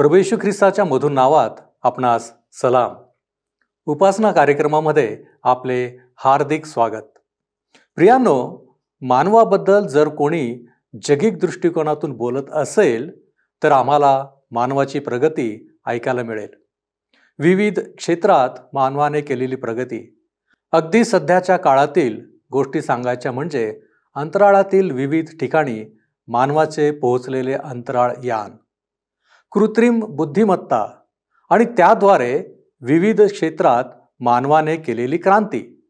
प्रभू येशू ख्रिस्ताच्या मधुर नावात आपणास सलाम. उपासना कार्यक्रमामध्ये आपले हार्दिक स्वागत. प्रियांनो, मानवाबद्दल जर कोणी जगिक दृष्टिकोनातून बोलत असेल तर आम्हाला मानवाची प्रगती ऐकायला मिळेल. विविध क्षेत्रात मानवाने केलेली प्रगती. अगदी सध्याच्या काळातील गोष्टी सांगायच्या म्हणजे अंतराळातील विविध ठिकाणी मानवाचे पोहोचलेले अंतराळ यान, कृत्रिम बुद्धिमत्ता आणि त्याद्वारे विविध क्षेत्रात मानवाने केलेली क्रांती,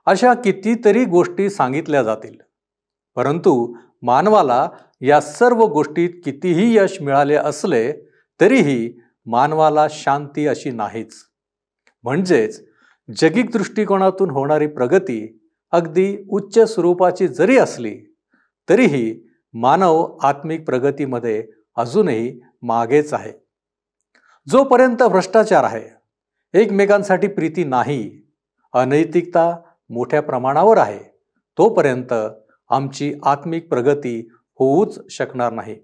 अशा कितीतरी गोष्टी सांगितल्या जातील. परंतु मानवाला या सर्व गोष्टीत कितीही यश मिळाले असले तरीही मानवाला शांती अशी नाहीच. म्हणजेच जगिक दृष्टिकोनातून होणारी प्रगती अगदी उच्च स्वरूपाची जरी असली तरीही मानव आत्मिक प्रगतीमध्ये अजूनही मागेच आहे. जोपर्यंत भ्रष्टाचार आहे, एकमेकांसाठी प्रीती नाही, अनैतिकता मोठ्या प्रमाणावर आहे, तोपर्यंत आमची आत्मिक प्रगती होऊच शकणार नाही.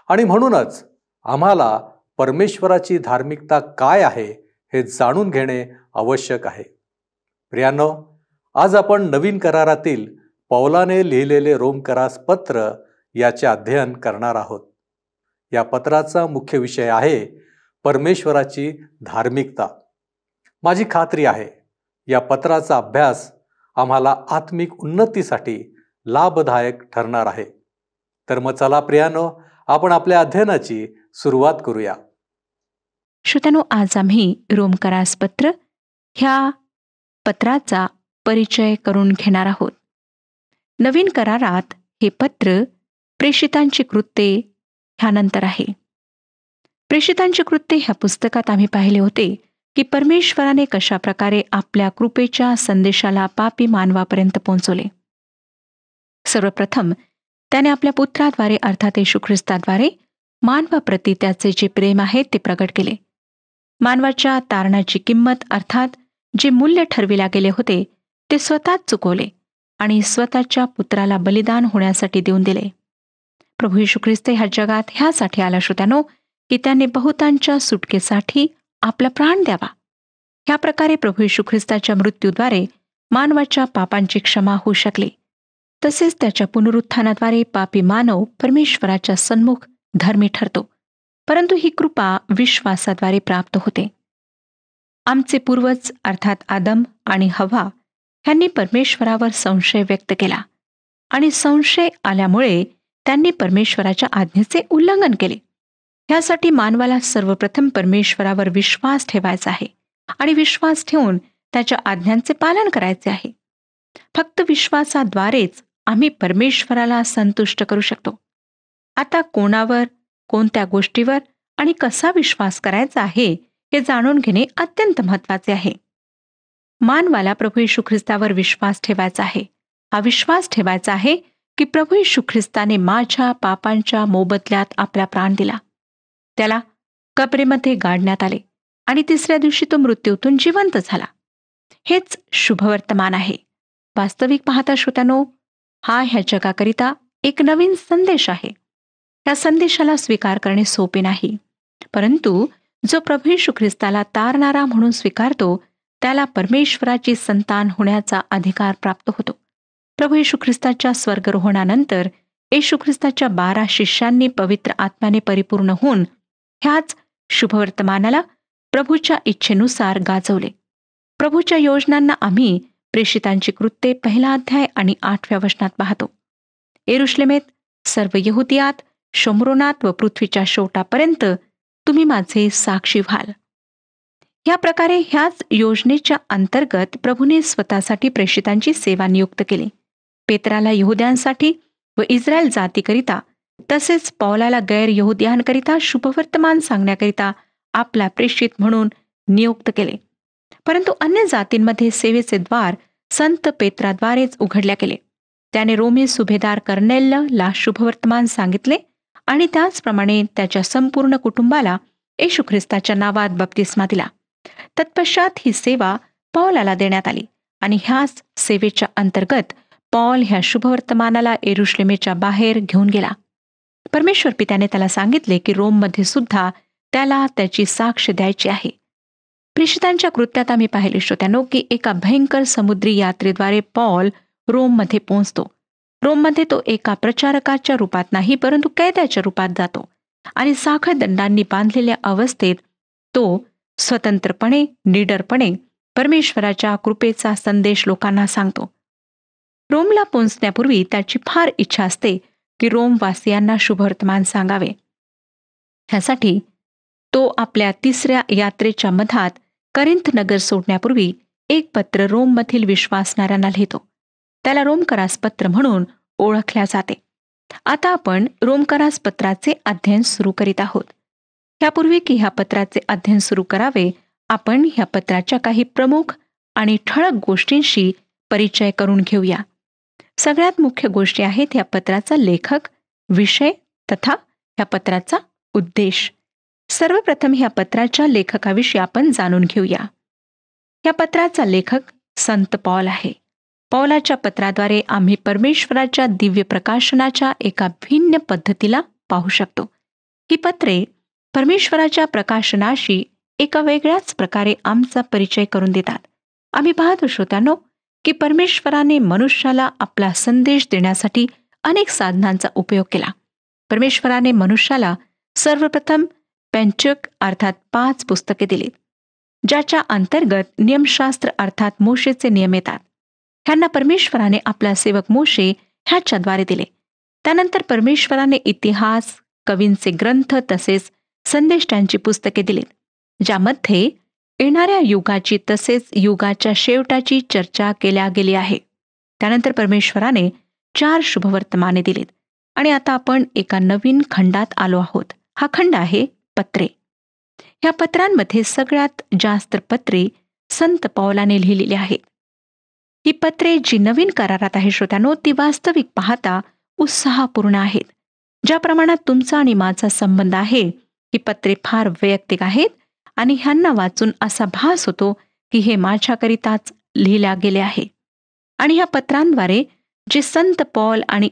आणि म्हणूनच आम्हाला परमेश्वराची धार्मिकता काय आहे हे जाणून घेणे आवश्यक आहे. प्रियांनो, आज आपण नवीन करारातील पौलाने लिहिलेले रोमकरास पत्र याचे अध्ययन करणार आहोत. या पत्राचा मुख्य विषय आहे परमेश्वराची धार्मिकता. माझी खात्री आहे या पत्राचा अभ्यास आम्हाला आत्मिक उन्नतीसाठी लाभदायक ठरणार आहे. तर मग चला प्रियांनो, आपण आपल्या अध्ययनाची सुरुवात करूया. श्रोत्यांनो, आज आम्ही रोमकरास पत्र ह्या पत्राचा परिचय करून घेणार आहोत. नवीन करारात हे पत्र प्रेषितांची कृत्ये ह्यानंतर आहे. प्रेषितांची कृत्ये ह्या पुस्तकात आम्ही पाहिले होते की परमेश्वराने कशा प्रकारे आपल्या कृपेच्या संदेशाला पापी मानवापर्यंत पोहोचवले. सर्वप्रथम त्याने आपल्या पुत्राद्वारे अर्थात येशू ख्रिस्ताद्वारे मानवाप्रती त्याचे जे प्रेम आहे ते प्रगट केले. मानवाच्या तारणाची किंमत अर्थात जे मूल्य ठरविले गेले होते ते स्वतःच चुकवले आणि स्वतःच्या पुत्राला बलिदान होण्यासाठी देऊन दिले. प्रभू येशू ख्रिस्त ह्या जगात ह्यासाठी आला श्रोत्यानो की त्याने बहुतांच्या सुटकेसाठी आपला प्राण द्यावा. ह्या प्रकारे प्रभू येशू ख्रिस्ताच्या मृत्यूद्वारे मानवाच्या पापांची क्षमा होऊ शकली. तसेच त्याच्या पुनरुत्थानाद्वारे पापी मानव परमेश्वराच्या सन्मुख धर्मी ठरतो. परंतु ही कृपा विश्वासाद्वारे प्राप्त होते. आमचे पूर्वज अर्थात आदम आणि हव्वा ह्यांनी परमेश्वरावर संशय व्यक्त केला आणि संशय आल्यामुळे त्यांनी परमेश्वराच्या आज्ञेचे उल्लंघन केले. ह्यासाठी मानवाला सर्वप्रथम परमेश्वरावर विश्वास ठेवायचा आहे आणि विश्वास ठेवून त्याच्या आज्ञांचे पालन करायचे आहे. फक्त विश्वासाद्वारेच आम्ही परमेश्वराला संतुष्ट करू शकतो. आता कोणावर, कोणत्या गोष्टीवर आणि कसा विश्वास करायचा आहे हे जाणून घेणे अत्यंत महत्त्वाचे आहे. मानवाला प्रभू येशू ख्रिस्तावर विश्वास ठेवायचा आहे. हा विश्वास ठेवायचा आहे की प्रभू येशू ख्रिस्ताने माझ्या पापांच्या मोबदल्यात आपला प्राण दिला. त्याला कबरेमध्ये गाडण्यात आले आणि तिसऱ्या दिवशी तो मृत्यूतून जिवंत झाला. हेच शुभवर्तमान आहे. वास्तविक पाहता श्रोत्यानो, हा ह्या जगाकरिता एक नवीन संदेश आहे. या संदेशाला स्वीकार करणे सोपे नाही, परंतु जो प्रभू येशू ख्रिस्ताला तारणारा म्हणून स्वीकारतो त्याला परमेश्वराची संतान होण्याचा अधिकार प्राप्त होतो. प्रभू येशू ख्रिस्ताच्या स्वर्गरोहणानंतर येशू ख्रिस्ताच्या 12 शिष्यांनी पवित्र आत्म्याने परिपूर्ण होऊन ह्याच शुभवर्तमानाला प्रभूच्या इच्छेनुसार गाजवले. प्रभूच्या योजनांना आम्ही प्रेषितांची कृत्ये 1 अध्याय आणि 8व्या वचनात पाहतो. येरुशलेमेत, सर्व यहुदियात, शोमरोनात व पृथ्वीच्या शेवटापर्यंत तुम्ही माझे साक्षी व्हाल. या प्रकारे ह्याच योजनेच्या अंतर्गत प्रभूने स्वतःसाठी प्रेषितांची सेवा नियुक्त केली. पेत्राला यहुद्यांसाठी व इस्रायल जातीकरिता तसेच पौलाला गैर यहुद्यांकरिता शुभवर्तमान सांगण्याकरिता आपला प्रेषित म्हणून नियुक्त केले. परंतु अन्य जातींमध्ये सेवेचे द्वार संत पेत्राद्वारेच उघडल्या गेले. त्याने रोमी सुभेदार कर्नेलला शुभवर्तमान सांगितले आणि त्याचप्रमाणे त्याच्या संपूर्ण कुटुंबाला येशू ख्रिस्ताच्या नावात बप्तिस्मा दिला. तत्पश्चात ही सेवा पौलाला देण्यात आली आणि ह्याच सेवेच्या अंतर्गत पौल ह्या शुभवर्तमानाला येरुशलेमेच्या बाहेर घेऊन गेला. परमेश्वर पित्याने त्याला सांगितले की रोममध्ये सुद्धा त्याला त्याची साक्ष द्यायची आहे. प्रेषितांच्या कृत्यात आम्ही पाहिले श्रोत्यानो की एका भयंकर समुद्री यात्रेद्वारे पॉल रोममध्ये पोहोचतो. रोममध्ये तो एका प्रचारकाच्या रूपात नाही, परंतु कैद्याच्या रूपात जातो आणि साखळदंडांनी बांधलेल्या अवस्थेत तो स्वतंत्रपणे, निडरपणे परमेश्वराच्या कृपेचा संदेश लोकांना सांगतो. रोमला पोहोचण्यापूर्वी त्याची फार इच्छा असते की रोमवासियांना शुभवर्तमान सांगावे. ह्यासाठी तो आपल्या 3ऱ्या यात्रेच्या मधात करिंथ नगर सोडण्यापूर्वी एक पत्र रोममधील विश्वासणाऱ्यांना लिहितो. त्याला रोमकरास पत्र म्हणून ओळखल्या जाते. आता आपण रोमकरास पत्राचे अध्ययन सुरू करीत आहोत. यापूर्वी की ह्या पत्राचे अध्ययन सुरू करावे, आपण ह्या पत्राच्या काही प्रमुख आणि ठळक गोष्टींशी परिचय करून घेऊया. सगळ्यात मुख्य गोष्टी आहेत ह्या पत्राचा लेखक, विषय तथा ह्या पत्राचा उद्देश. सर्वप्रथम ह्या पत्राच्या लेखकाविषयी आपण जाणून घेऊया. ह्या पत्राचा लेखक संत पौल आहे. पौलाच्या पत्राद्वारे आम्ही परमेश्वराच्या दिव्य प्रकाशनाच्या एका भिन्न पद्धतीला पाहू शकतो. ही पत्रे परमेश्वराच्या प्रकाशनाशी एका वेगळ्याच प्रकारे आमचा परिचय करून देतात. आम्ही पाहतो श्रोत्यांनो की परमेश्वराने मनुष्याला आपला संदेश देण्यासाठी अनेक साधनांचा उपयोग केला. परमेश्वराने मनुष्याला सर्वप्रथम पेंचक अर्थात 5 पुस्तके दिलीत, ज्याच्या अंतर्गत नियमशास्त्र अर्थात मोशेचे नियम येतात. ह्यांना परमेश्वराने आपला सेवक मोशे ह्याच्याद्वारे दिले. त्यानंतर परमेश्वराने इतिहास, कवींचे ग्रंथ तसेच संदेष्टांची पुस्तके दिलीत, ज्यामध्ये येणाऱ्या युगाची तसेच युगाच्या शेवटाची चर्चा केल्या गेली आहे. त्यानंतर परमेश्वराने 4 शुभवर्तमाने दिलीत आणि आता आपण एका नवीन खंडात आलो आहोत. हा खंड आहे पत्रे. ह्या पत्रांमध्ये सगळ्यात जास्त पत्रे संत पौलाने लिहिलेली आहेत. ही पत्रे जी नवीन करारात आहे श्रोत्यानो, ती वास्तविक पाहता उत्साहपूर्ण आहेत. ज्या प्रमाणात तुमचा आणि माझा संबंध आहे, ही पत्रे फार वैयक्तिक आहेत आणि ह्यांना वाचून असा भास होतो की हे माझ्याकरिताच लिहिल्या गेले आहे. आणि ह्या पत्रांद्वारे जे संत पौल आणि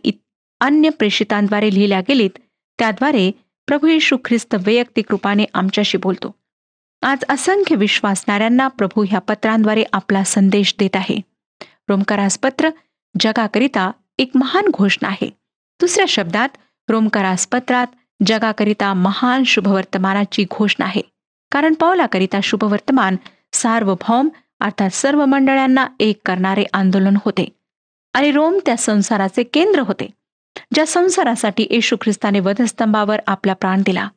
अन्य प्रेषितांद्वारे लिहिल्या गेलीत, त्याद्वारे प्रभू येशू ख्रिस्त वैयक्तिक रूपाने आमच्याशी बोलतो. आज असंख्य विश्वासणाऱ्यांना प्रभू ह्या पत्रांद्वारे आपला संदेश देत आहे. रोमकरास पत्र जगाकरिता एक महान घोषणा आहे. दुसऱ्या शब्दात रोमकरास पत्रात जगाकरिता महान शुभवर्तमानाची घोषणा आहे. कारण पौलाकरिता शुभवर्तमान सार्वभौम अर्थात सर्व मंडळांना एक करणारे आंदोलन होते आणि रोम त्या संसाराचे केंद्र होते, ज्या संसारासाठी येशू ख्रिस्ताने वधस्तंभावर आपला प्राण दिला.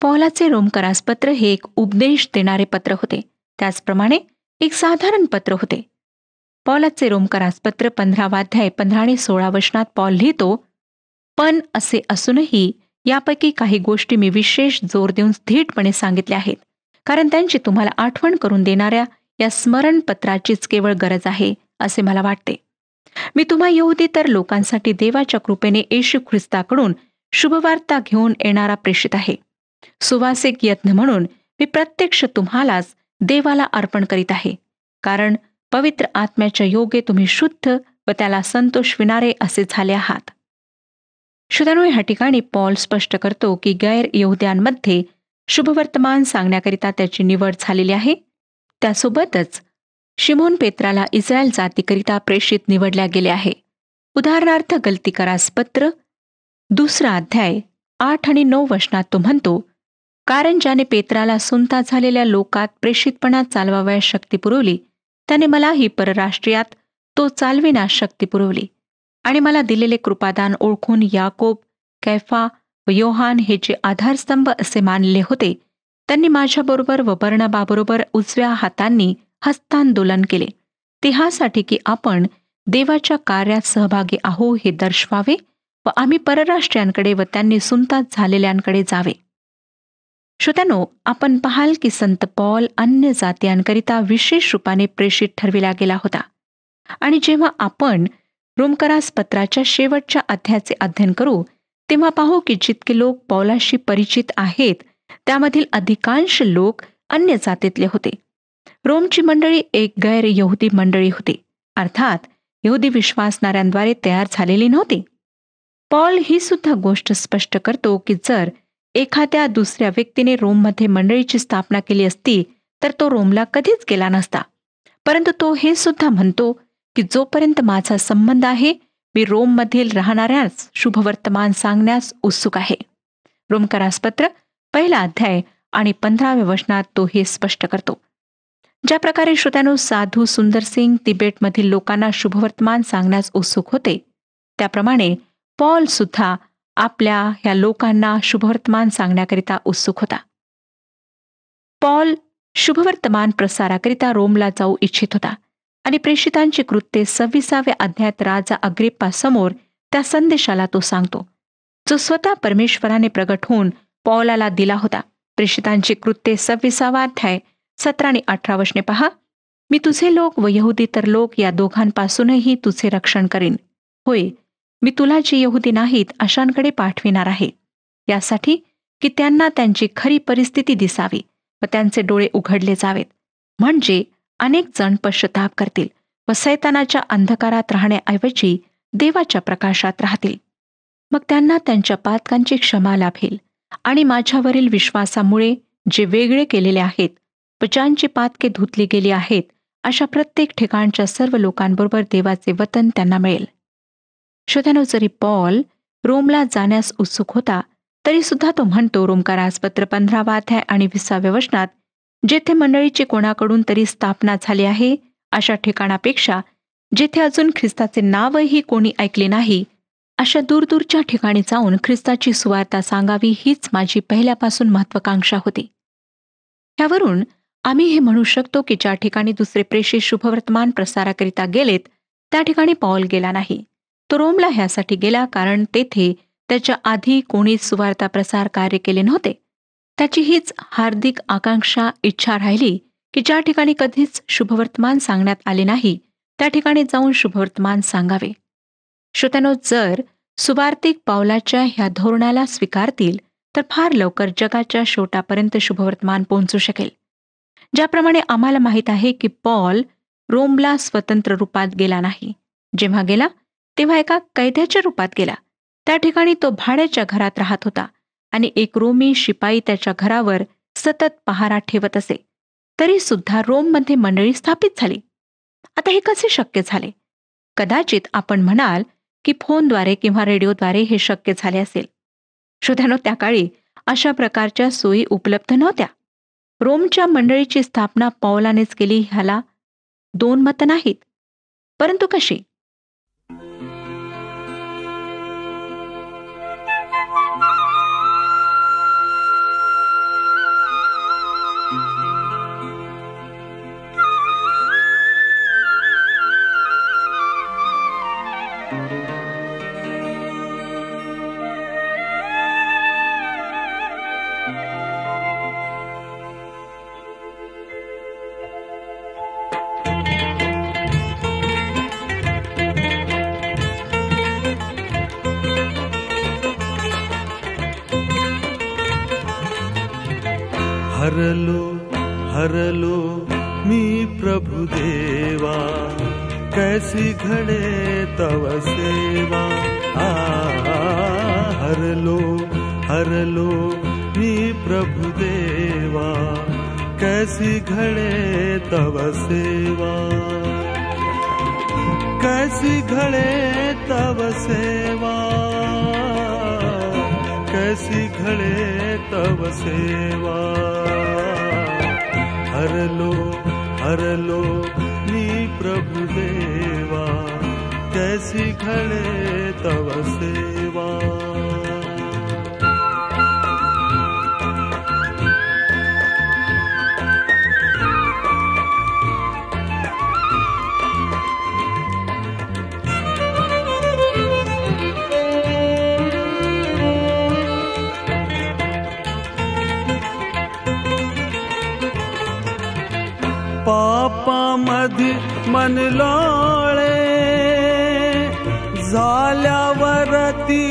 पौलाचे रोमकरास पत्र हे एक उपदेश देणारे पत्र होते, त्याचप्रमाणे एक साधारण पत्र होते. पौलाचे रोमकरास पत्र 15 अध्याय 15 आणि 16 वचनात पौल लिहितो, पण असे असूनही यापैकी काही गोष्टी मी विशेष जोर देऊन थेटपणे सांगितल्या आहेत, कारण त्यांची तुम्हाला आठवण करून देणाऱ्या या स्मरणपत्राचीच केवळ गरज आहे असे मला वाटते. मी तुम्हा यहुदीतर लोकांसाठी देवाच्या कृपेने येशू ख्रिस्ताकडून शुभवार्ता घेऊन येणारा प्रेषित आहे. सुवासिक यत्न म्हणून मी प्रत्यक्ष तुम्हालाच देवाला अर्पण करीत आहे, कारण पवित्र आत्म्याच्या योगे तुम्ही शुद्ध व त्याला संतोषविणारे असे झाले आहात. श्रोत्यांनो, ह्या ठिकाणी पौल स्पष्ट करतो की गैर यहुद्यांमध्ये शुभवर्तमान सांगण्याकरिता त्याची निवड झालेली आहे. त्यासोबतच शिमोन पेत्राला इस्रायल जातीकरिता प्रेषित निवडल्या गेले आहे. उदाहरणार्थ गलतीकरास पत्र 2 अध्याय 8 आणि 9 वचनात तो म्हणतो, कारण ज्याने पेत्राला सुनता झालेल्या लोकात प्रेषितपणा चालवावयास शक्ती पुरवली, त्याने मलाही परराष्ट्रीयात तो चालविण्यास शक्ती पुरवली. आणि मला दिलेले कृपादान ओळखून याकोब, कैफा व योहान हे जे आधारस्तंभ असे मानले होते, त्यांनी माझ्याबरोबर व बर्नबाबरोबर उजव्या हातांनी हस्तांदोलन केले, ते ह्यासाठी की आपण देवाच्या कार्यात सहभागी आहो हे दर्शवावे व आम्ही परराष्ट्रीयांकडे व त्यांनी सुनतात झालेल्यांकडे जावे. श्रोत्यांनो, आपण पाहाल की संत पौल अन्य जातीयांकरिता विशेष रूपाने प्रेषित ठरविला गेला होता. आणि जेव्हा आपण रोमकरास पत्राच्या शेवटच्या अध्यायाचे अध्ययन करू, तेव्हा पाहू की जितके लोक पौलाशी परिचित आहेत, त्यामधील अधिकांश लोक अन्य जातीतले होते. रोमची मंडळी एक गैर यहुदी मंडळी होती, अर्थात यहुदी विश्वासणाऱ्यांद्वारे तयार झालेली नव्हती. पौल ही सुद्धा गोष्ट स्पष्ट करतो की जर एखाद्या दुसऱ्या व्यक्तीने रोममध्ये मंडळीची स्थापना केली असती तर तो रोमला कधीच गेला नसता. परंतु तो हे सुद्धा म्हणतो की जोपर्यंत माझा संबंध आहे मी रोममधील राहणाऱ्याच शुभवर्तमान सांगण्यास उत्सुक आहे. रोमकरासपत्र 1 अध्याय आणि 15व्या वचनात तो हे स्पष्ट करतो. ज्या प्रकारे श्रोत्यानो साधू सुंदर सिंग तिबेटमधील लोकांना शुभवर्तमान सांगण्यास उत्सुक होते, त्याप्रमाणे पॉल सुद्धा आपल्या ह्या लोकांना शुभवर्तमान सांगण्याकरिता उत्सुक होता. पॉल शुभवर्तमान प्रसाराकरिता रोमला जाऊ इच्छित होता आणि प्रेषितांची कृत्ये 26व्या अध्यायात राजा अग्रिप्पासमोर त्या संदेशाला तो सांगतो, जो स्वतः परमेश्वराने प्रगट होऊन पौलाला दिला होता. प्रेषितांची कृत्ये 26वा अध्याय 17 आणि 18 वचने पहा. मी तुझे लोक व यहुदी तर लोक या दोघांपासूनही तुझे रक्षण करीन. होय, मी तुला जे यहुदी नाहीत अशांकडे पाठविणार आहे, यासाठी की त्यांना त्यांची खरी परिस्थिती दिसावी व त्यांचे डोळे उघडले जावेत, म्हणजे अनेक जण पश्चाताप करतील व सैतानाच्या अंधकारात राहण्याऐवजी देवाच्या प्रकाशात राहतील. मग त्यांना त्यांच्या पातकांची क्षमा लाभेल आणि माझ्यावरील विश्वासामुळे जे वेगळे केलेले आहेत व ज्यांची पातके धुतली गेली आहेत अशा प्रत्येक ठिकाणच्या सर्व लोकांबरोबर देवाचे वतन त्यांना मिळेल. श्रोत्यानो, जरी पॉल रोमला जाण्यास उत्सुक होता तरी सुद्धा तो म्हणतो रोमकारासपत्र 15वा अध्याय आणि 20व्या वचनात, जेथे मंडळीची कोणाकडून तरी स्थापना झाली आहे अशा ठिकाणापेक्षा जेथे अजून ख्रिस्ताचे नावही कोणी ऐकले नाही अशा दूरदूरच्या ठिकाणी जाऊन ख्रिस्ताची सुवार्ता सांगावी हीच माझी पहिल्यापासून महत्वाकांक्षा होती. ह्यावरून आम्ही हे म्हणू शकतो की ज्या ठिकाणी दुसरे प्रेषित शुभवर्तमान प्रसाराकरिता गेलेत त्या ठिकाणी पॉल गेला नाही. तो रोमला ह्यासाठी गेला कारण तेथे त्याच्या आधी कोणीच सुवार्ता प्रसार कार्य केले नव्हते. त्याची हीच हार्दिक आकांक्षा इच्छा राहिली की ज्या ठिकाणी कधीच शुभवर्तमान सांगण्यात आले नाही त्या ठिकाणी जाऊन शुभवर्तमान सांगावे. श्रोत्यानो, जर सुवार्तिक पावलाच्या ह्या धोरणाला स्वीकारतील तर फार लवकर जगाच्या शेवटापर्यंत शुभवर्तमान पोहोचू शकेल. ज्याप्रमाणे आम्हाला माहीत आहे की पॉल रोमला स्वतंत्र रूपात गेला नाही. जेव्हा गेला तेव्हा एका कैद्याच्या रूपात गेला. त्या ठिकाणी तो भाड्याच्या घरात राहत होता आणि एक रोमी शिपाई त्याच्या घरावर सतत पहारा ठेवत असे. तरी सुद्धा रोममध्ये मंडळी स्थापित झाली. आता हे कसे शक्य झाले? कदाचित आपण म्हणाल की फोनद्वारे किंवा रेडिओद्वारे हे शक्य झाले असेल. श्रोत्यानो, त्या काळी अशा प्रकारच्या सोयी उपलब्ध नव्हत्या. रोमच्या मंडळीची स्थापना पौलानेच केली ह्याला 2 मतं नाहीत. परंतु कशी? हरलो मी प्रभु देवा, कैसी घडे तव सेवा. हरलो मी प्रभु देवा, कैसी घडे तव सेवा. कैसी घडे तव सेवा, कैसी घडे तव सेवा. हरलो मी प्रभु देवा, कैसी घडे तव सेवा. पापामधी मन लोळे, झाल्यावरती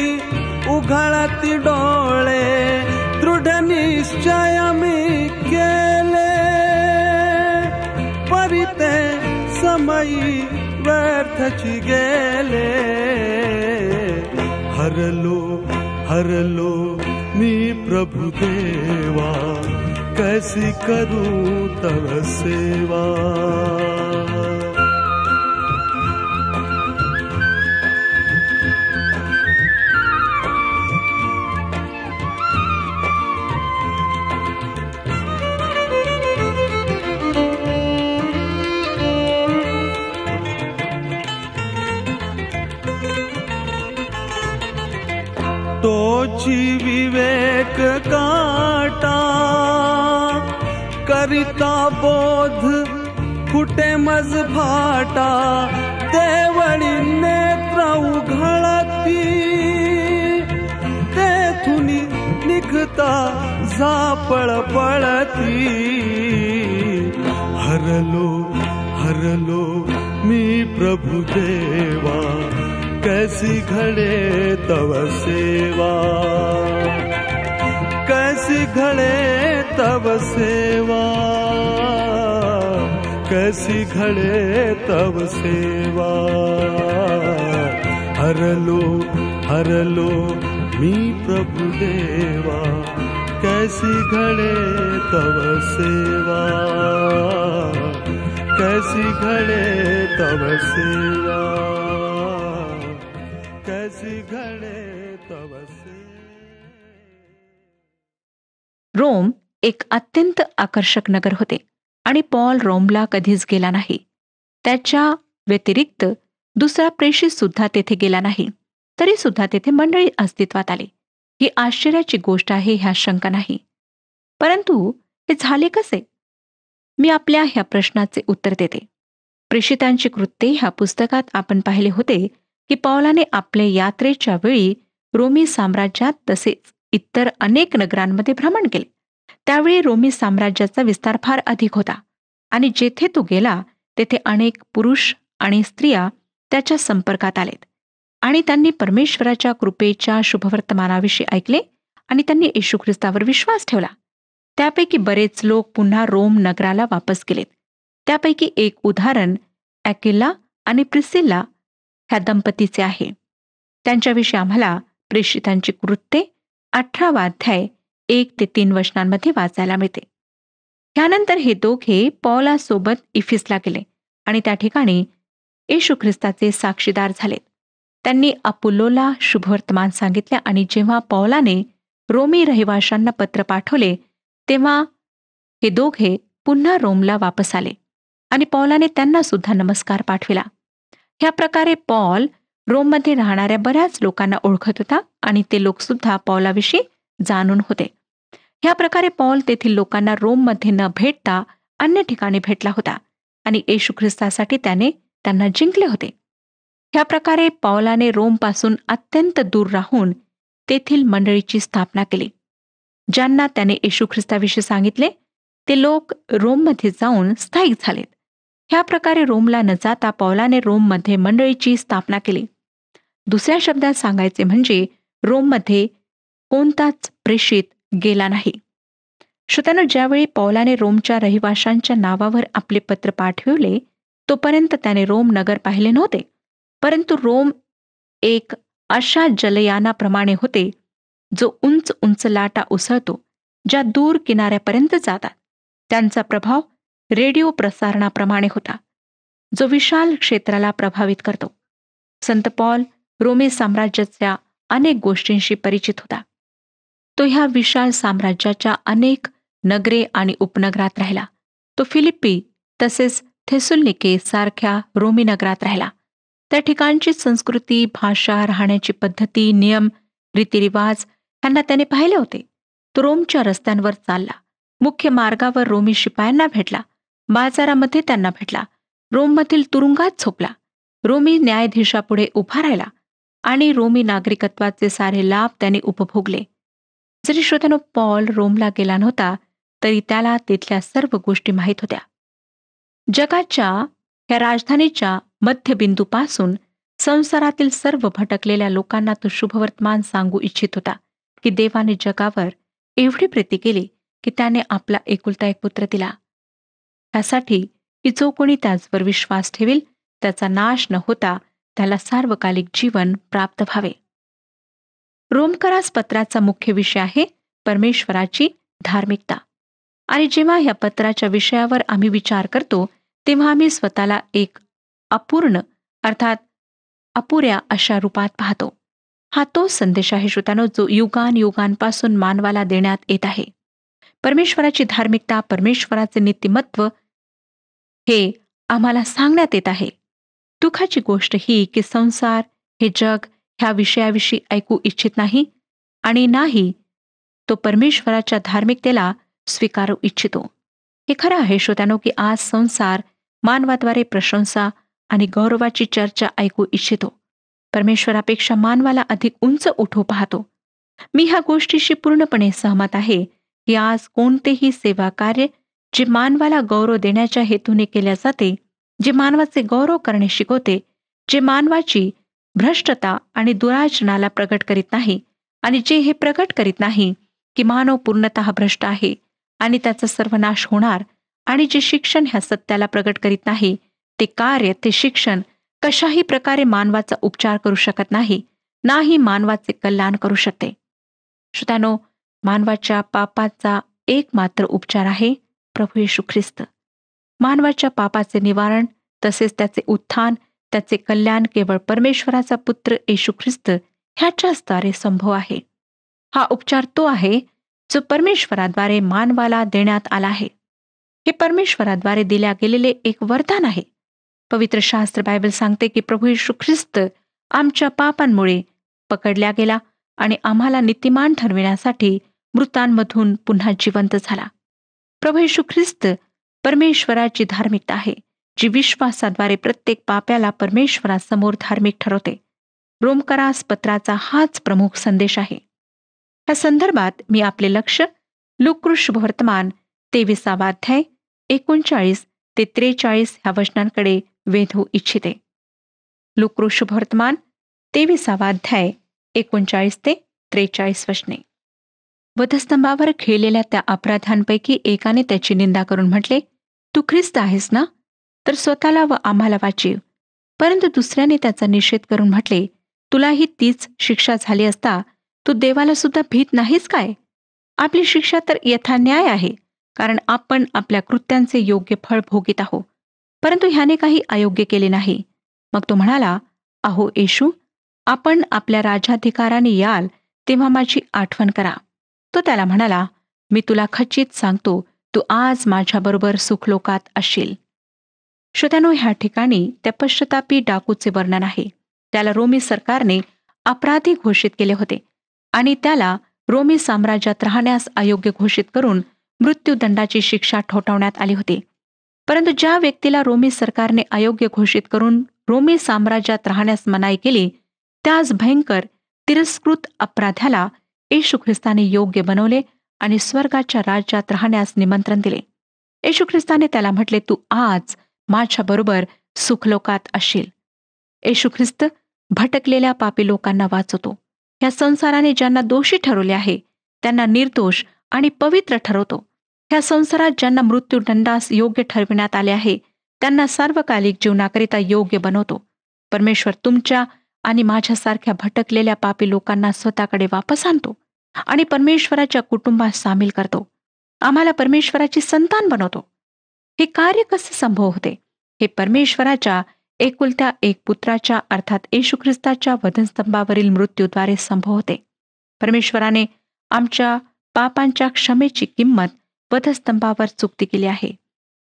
उघडती डोळे. दृढ निश्चय मी केले, परिते समयी व्यर्थची गेले. हरलो मी प्रभु देवा कैसी करूं तव सेवा। तोची विवेक काटा करिता बोध फुटे मज फाटा, देवळी नेत्र उघळती तेथुनी निघता झापळ पळती। हरलो हरलो मी प्रभु देवा कैसी घडे तव सेवा, कैसी घडे तव सेवा, कैसी घडे तव सेवा। हरलो हरलो मी प्रभु देवा कैसी घडे तव सेवा, कैसी घडे तव सेवा, कैसी घडे तव सेवा। रोम एक अत्यंत आकर्षक नगर होते आणि पॉल रोमला कधीच गेला नाही। त्याच्या व्यतिरिक्त दुसरा प्रेषित सुद्धा तेथे गेला नाही, तरी सुद्धा तेथे मंडळी अस्तित्वात आली। ही आश्चर्याची गोष्ट आहे, ह्या शंका नाही। परंतु हे झाले कसे? मी आपल्या ह्या प्रश्नाचे उत्तर देते। प्रेषितांची कृत्ये ह्या पुस्तकात आपण पाहिले होते की पौलाने आपल्या यात्रेच्या वेळी रोमी साम्राज्यात तसेच इतर अनेक नगरांमध्ये भ्रमण केले। त्यावेळी रोमी साम्राज्याचा विस्तार फार अधिक होता आणि जेथे तो गेला तेथे अनेक पुरुष आणि स्त्रिया त्याच्या संपर्कात आलेत आणि त्यांनी परमेश्वराच्या कृपेच्या शुभवर्तमानाविषयी ऐकले आणि त्यांनी येशू ख्रिस्तावर विश्वास ठेवला। त्यापैकी बरेच लोक पुन्हा रोम नगराला वापस गेलेत। त्यापैकी एक उदाहरण ॲक्विला आणि प्रिसिल्ला ह्या दंपतीचे आहे। त्यांच्याविषयी आम्हाला प्रेषितांची कृत्ये 18 अध्याय 1 ते 3 वचनांमध्ये वाचायला मिळते। ह्यानंतर हे दोघे पौलासोबत इफिसला गेले आणि त्या ठिकाणी येशू ख्रिस्ताचे साक्षीदार झालेत। त्यांनी अपुल्लोला शुभवर्तमान सांगितले आणि जेव्हा पौलाने रोमी रहिवाशांना पत्र पाठवले तेव्हा हे दोघे पुन्हा रोमला वापस आले आणि पौलाने त्यांना सुद्धा नमस्कार पाठविला। ह्या प्रकारे पॉल रोममध्ये राहणाऱ्या बऱ्याच लोकांना ओळखत होता आणि ते लोक सुद्धा पौलाविषयी जाणून होते। ह्या प्रकारे पॉल तेथील लोकांना रोममध्ये न भेटता अन्य ठिकाणी भेटला होता आणि येशू ख्रिस्तासाठी त्याने त्यांना जिंकले होते। ह्या प्रकारे पौलाने रोमपासून अत्यंत दूर राहून तेथील मंडळीची स्थापना केली। ज्यांना त्याने येशू ख्रिस्ताविषयी सांगितले ते लोक रोममध्ये जाऊन स्थायिक झालेत। ह्या प्रकारे रोमला न जाता पौलाने रोममध्ये मंडळीची स्थापना केली। दुसऱ्या शब्दात सांगायचे म्हणजे रोममध्ये कोणताच प्रेषित गेला नाही। श्रोत्यांनो, ज्यावेळी पौलाने रोमच्या रहिवाशांच्या नावावर आपले पत्र पाठविले तोपर्यंत त्याने रोम नगर पाहिले नव्हते, परंतु रोम एक अशा जलयानाप्रमाणे होते जो उंच उंच लाटा उसळतो, ज्या दूर किनाऱ्यापर्यंत जातात। त्यांचा प्रभाव रेडिओ प्रसारणाप्रमाणे होता जो विशाल क्षेत्राला प्रभावित करतो। संत पॉल रोमी साम्राज्याच्या अनेक गोष्टींशी परिचित होता। तो ह्या विशाल साम्राज्याच्या अनेक नगरे आणि उपनगरात राहिला। तो फिलिप्पी तसेच थेसुलनिके सारख्या रोमी नगरात राहिला। त्या ठिकाणची संस्कृती, भाषा, राहण्याची पद्धती, नियम, रीतिरिवाज ह्यांना त्याने पाहिले होते। तो रोमच्या रस्त्यांवर चालला, मुख्य मार्गावर रोमी शिपायांना भेटला, बाजारामध्ये त्यांना भेटला, रोममधील तुरुंगात झोपला, रोमी न्यायाधीशापुढे उभा राहिला आणि रोमी नागरिकत्वाचे सारे लाभ त्याने उपभोगले। जरी श्रोत्यानो पॉल रोमला गेला नव्हता तरी त्याला तिथल्या सर्व गोष्टी माहीत होत्या। जगाच्या ह्या राजधानीच्या मध्यबिंदूपासून संसारातील सर्व भटकलेल्या लोकांना तो शुभवर्तमान सांगू इच्छित होता की देवाने जगावर एवढी प्रीती केली की त्याने आपला एकुलता एक पुत्र दिला, यासाठी की जो कोणी त्याचवर विश्वास ठेवेल त्याचा नाश न होता त्याला सार्वकालिक जीवन प्राप्त व्हावे। रोमकरास पत्राचा मुख्य विषय आहे परमेश्वराची धार्मिकता. आणि जेव्हा या पत्राच्या विषयावर आम्ही विचार करतो तेव्हा आम्ही स्वतःला एक अपूर्ण अर्थात अपुऱ्या अशा रूपात पाहतो. हा तो संदेश आहे श्रोत्यानो, जो युगांपासून मानवाला देण्यात येत आहे. परमेश्वराची धार्मिकता, परमेश्वराचे नीतिमत्व हे आम्हाला सांगण्यात येत आहे. दुःखाची गोष्ट ही की संसार, हे जग ह्या विषयाविषयी ऐकू इच्छित नाही आणि नाही तो परमेश्वराच्या धार्मिकतेला स्वीकारू इच्छितो. हे खरं आहे श्रोत्यानो की आज संसार मानवाद्वारे प्रशंसा आणि गौरवाची चर्चा ऐकू इच्छितो. परमेश्वरापेक्षा मानवाला अधिक उंच उठू पाहतो. मी ह्या गोष्टीशी पूर्णपणे सहमत आहे की आज कोणतेही सेवा कार्य जे मानवाला गौरव देण्याच्या हेतूने केल्या जाते, जे मानवाचे गौरव करणे शिकवते, जे मानवाची भ्रष्टता आणि दुराचरणाला प्रगट करीत नाही आणि जे हे प्रगट करीत नाही की मानव पूर्णतः भ्रष्ट आहे आणि त्याचा सर्वनाश होणार, आणि जे शिक्षण ह्या सत्याला प्रगट करीत नाही, ते कार्य, ते शिक्षण कशाही प्रकारे मानवाचा उपचार करू शकत नाही, नाही मानवाचे कल्याण करू शकते. श्रोत्यानो, मानवाच्या पापाचा एकमात्र उपचार आहे प्रभू येशू ख्रिस्त. मानवाच्या पापाचे निवारण तसेच त्याचे उत्थान, त्याचे कल्याण केवळ परमेश्वराचा पुत्र येशू ख्रिस्त ह्याच्याच द्वारे संभव आहे. हा उपचार तो आहे जो परमेश्वराद्वारे मानवाला देण्यात आला आहे. हे परमेश्वराद्वारे दिल्या गेलेले एक वरदान आहे. पवित्र शास्त्र बायबल सांगते की प्रभू येशू ख्रिस्त आमच्या पापांमुळे पकडला गेला आणि आम्हाला नीतिमान ठरविण्यासाठी मृतांमधून पुन्हा जिवंत झाला. प्रभू येशू ख्रिस्त परमेश्वराची धार्मिकता आहे, जी विश्वासाद्वारे प्रत्येक पाप्याला परमेश्वरासमोर धार्मिक ठरवते. रोमकरास पत्राचा हाच प्रमुख संदेश आहे. या संदर्भात मी आपले लक्ष लूका शुभवर्तमान 23 अध्याय 39 ते 43 ह्या वचनांकडे वेधू इच्छिते. लूका शुभवर्तमान 23 अध्याय 39 ते 43 वचने. वधस्तंभावर खेळलेल्या त्या अपराध्यांपैकी एकाने त्याची निंदा करून म्हटले, तू ख्रिस्त आहेस ना? तर स्वतःला व आम्हाला वाचीव. परंतु दुसऱ्याने त्याचा निषेध करून म्हटले, तुलाही तीच शिक्षा झाली असता तू देवाला सुद्धा भीत नाहीस काय? आपली शिक्षा तर यथान्याय आहे, कारण आपण आपल्या कृत्यांचे योग्य फळ भोगीत आहोत. परंतु ह्याने काही अयोग्य केले नाही. मग तो म्हणाला, अहो येशू, आपण आपल्या राजाधिकाराने याल तेव्हा माझी आठवण करा. तो त्याला म्हणाला, मी तुला खचित सांगतो, तू आज माझ्याबरोबर सुखलोकात असशील. श्रोत्यानो, ह्या ठिकाणी त्या पश्चातापी डाकूचे वर्णन आहे. त्याला रोमी सरकारने अपराधी घोषित केले होते आणि त्याला रोमी साम्राज्यात राहण्यास अयोग्य घोषित करून मृत्यूदंडाची शिक्षा ठोठावण्यात आली होती. परंतु ज्या व्यक्तीला रोमी सरकारने अयोग्य घोषित करून रोमी साम्राज्यात राहण्यास मनाई केली, त्याच भयंकर तिरस्कृत अपराध्याला येशू ख्रिस्ताने योग्य बनवले आणि स्वर्गाच्या राज्यात राहण्यास निमंत्रण दिले. येशू ख्रिस्ताने त्याला म्हटले, तू आज माझ्याबरोबर सुखलोकात असशील. येशू ख्रिस्त भटकलेल्या पापी लोकांना वाचवतो. या संसाराने ज्यांना दोषी ठरवले आहे त्यांना निर्दोष आणि पवित्र ठरवतो. ह्या संसारात ज्यांना मृत्यूदंडास योग्य ठरविण्यात आले आहे त्यांना सार्वकालिक जीवनाकरिता योग्य बनवतो. परमेश्वर तुमच्या आणि माझ्यासारख्या भटकलेल्या पापी लोकांना स्वतःकडे वापस आणतो आणि परमेश्वराच्या कुटुंबात सामील करतो. आम्हाला परमेश्वराची संतान बनवतो. हे कार्य कसे संभव होते? हे परमेश्वराच्या एकुलत्या एक पुत्राच्या अर्थात येशू ख्रिस्ताच्या वधस्तंभावरील मृत्यूद्वारे संभव होते. परमेश्वराने आमच्या पापांच्या क्षमेची किंमत वधस्तंभावर चुकती केली आहे.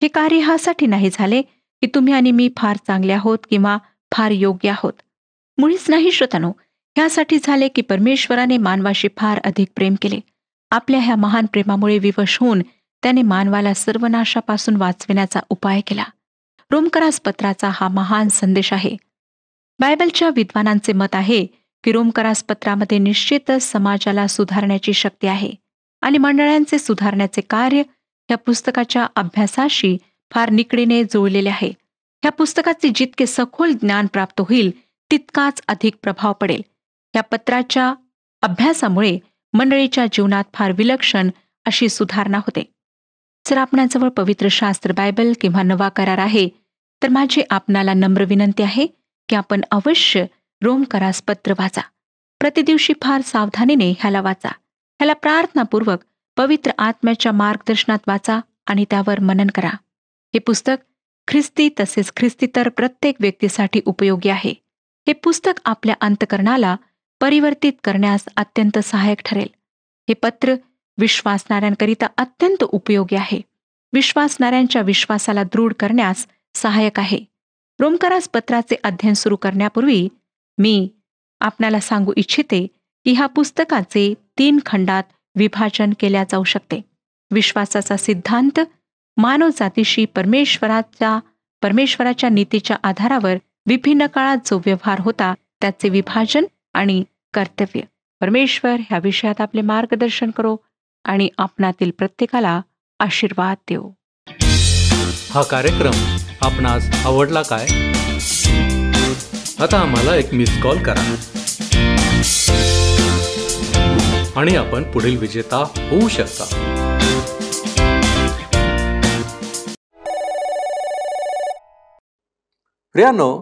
हे कार्य ह्यासाठी नाही झाले की तुम्ही आणि मी फार चांगले आहोत किंवा फार योग्य आहोत. मुळीच नाही श्रोतानो, ह्यासाठी झाले की परमेश्वराने मानवाशी फार अधिक प्रेम केले. आपल्या ह्या महान प्रेमामुळे विवश होऊन त्याने मानवाला सर्वनाशापासून वाचविण्याचा उपाय केला. रोमकरास पत्राचा हा महान संदेश आहे. बायबलच्या विद्वानांचे मत आहे की रोमकरास पत्रामध्ये निश्चितच समाजाला सुधारण्याची शक्ती आहे आणि मंडळांचे सुधारण्याचे कार्य या पुस्तकाच्या अभ्यासाशी फार निकडीने जुळलेले आहे. ह्या पुस्तकाचे जितके सखोल ज्ञान प्राप्त होईल तितकाच अधिक प्रभाव पडेल. या पत्राच्या अभ्यासामुळे मंडळीच्या जीवनात फार विलक्षण अशी सुधारणा होते. जर आपणाजवळ पवित्र शास्त्र बायबल किंवा नवा करार आहे तर माझी आपणाला नम्र विनंती आहे की आपण अवश्य रोमकरास पत्र वाचा. प्रतिदिवशी फार सावधानीने ह्याला वाचा. ह्याला प्रार्थनापूर्वक पवित्र आत्म्याच्या मार्गदर्शनात वाचा आणि त्यावर मनन करा. हे पुस्तक ख्रिस्ती तसेच ख्रिस्तीतर प्रत्येक व्यक्तीसाठी उपयोगी आहे. हे पुस्तक आपल्या अंतःकरणाला परिवर्तित करण्यास अत्यंत सहाय्यक ठरेल. हे पत्र विश्वासणाऱ्यांकरिता अत्यंत उपयोगी आहे. विश्वासणाऱ्यांच्या विश्वासाला दृढ करण्यास सहाय्यक आहे. रोमकरास पत्राचे अध्ययन सुरू करण्यापूर्वी मी आपणाला सांगू इच्छिते की ह्या पुस्तकाचे 3 खंडात विभाजन केल्या जाऊ शकते. विश्वासाचा सिद्धांत, मानवजातीशी परमेश्वराच्या नीतीच्या आधारावर विभिन्न काळात जो व्यवहार होता त्याचे विभाजन आणि कर्तव्य. परमेश्वर ह्या विषयात आपले मार्गदर्शन करो आणि आपणातील प्रत्येकाला आशीर्वाद देव. हा कार्यक्रम आपणास आवडला काय? आता आम्हाला एक मिस कॉल करा आणि आपण पुढील विजेता होऊ शकता. प्रियानो,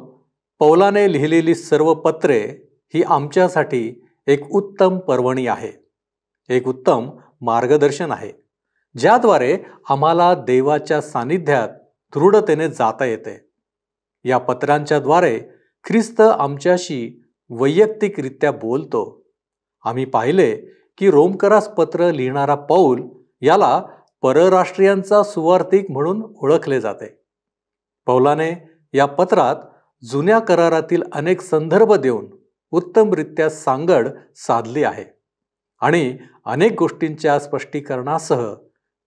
पौलाने लिहिलेली सर्व पत्रे ही आमच्यासाठी एक उत्तम पर्वणी आहे, एक उत्तम मार्गदर्शन आहे, ज्याद्वारे आम्हाला देवाच्या सानिध्यात दृढतेने जाता येते. या पत्रांच्या द्वारे ख्रिस्त आमच्याशी वैयक्तिकरित्या बोलतो. आम्ही पाहिले की रोमकरास पत्र लिहिणारा पौल याला परराष्ट्रीयांचा सुवार्तिक म्हणून ओळखले जाते. पौलाने या पत्रात जुन्या करारातील अनेक संदर्भ देऊन उत्तमरित्या सांगड साधली आहे आणि अनेक गोष्टींच्या स्पष्टीकरणासह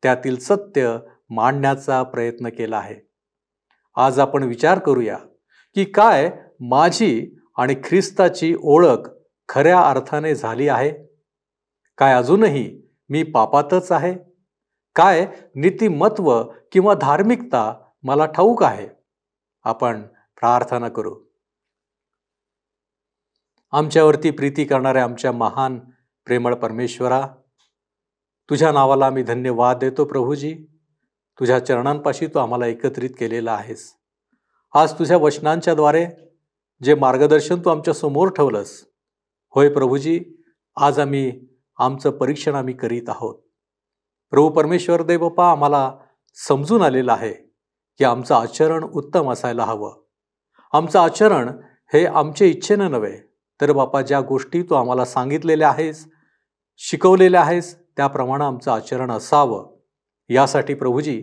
त्यातील सत्य मांडण्याचा प्रयत्न केला आहे. आज आपण विचार करूया की काय माझी आणि ख्रिस्ताची ओळख खऱ्या अर्थाने झाली आहे? काय अजूनही मी पापातच आहे? काय नीतिमत्व किंवा धार्मिकता मला ठाऊक आहे? आपण प्रार्थना करू. आमच्यावरती प्रीती करणाऱ्या आमच्या महान प्रेमळ परमेश्वरा, तुझ्या नावाला आम्ही धन्यवाद देतो. प्रभूजी, तुझ्या चरणांपाशी तू आम्हाला एकत्रित केलेला आहेस. आज तुझ्या वचनांच्या द्वारे जे मार्गदर्शन तू आमच्या समोर ठेवलंस, होय प्रभूजी, आज आमचं परीक्षण आम्ही करीत आहोत. प्रभू परमेश्वर देव बाप्पा, आम्हाला समजून आलेलं आहे की आमचं आचरण उत्तम असायला हवं. आमचं आचरण हे आमच्या इच्छेनं नव्हे, तर बाप्पा ज्या गोष्टी तू आम्हाला सांगितलेल्या आहेस, शिकवलेल्या आहेस, त्याप्रमाणे आमचं आचरण असावं. यासाठी प्रभूजी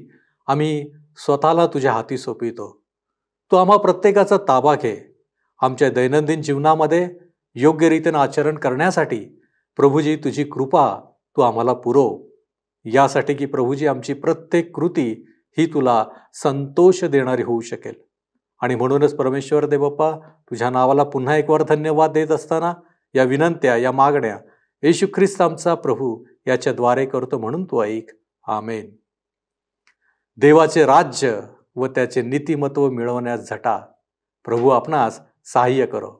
आम्ही स्वतःला तुझ्या हाती सोपवितो. तू आम्हा प्रत्येकाचा ताबा घे. आमच्या दैनंदिन जीवनामध्ये योग्य रीतीनं आचरण करण्यासाठी प्रभूजी तुझी कृपा तू आम्हाला पुरव. यासाठी की प्रभूजी आमची प्रत्येक कृती ही तुला संतोष देणारी होऊ शकेल. आणि म्हणूनच परमेश्वर देवप्पा, तुझ्या नावाला पुन्हा एक वर धन्यवाद देत असताना या विनंत्या, या मागण्या येशू ख्रिस्त आमचा प्रभू याच्याद्वारे करतो, म्हणून तू ऐक. आमेन. देवाचे राज्य व त्याचे नीतिमत्व मिळवण्यास झटा. प्रभू आपणास सहाय्य करो.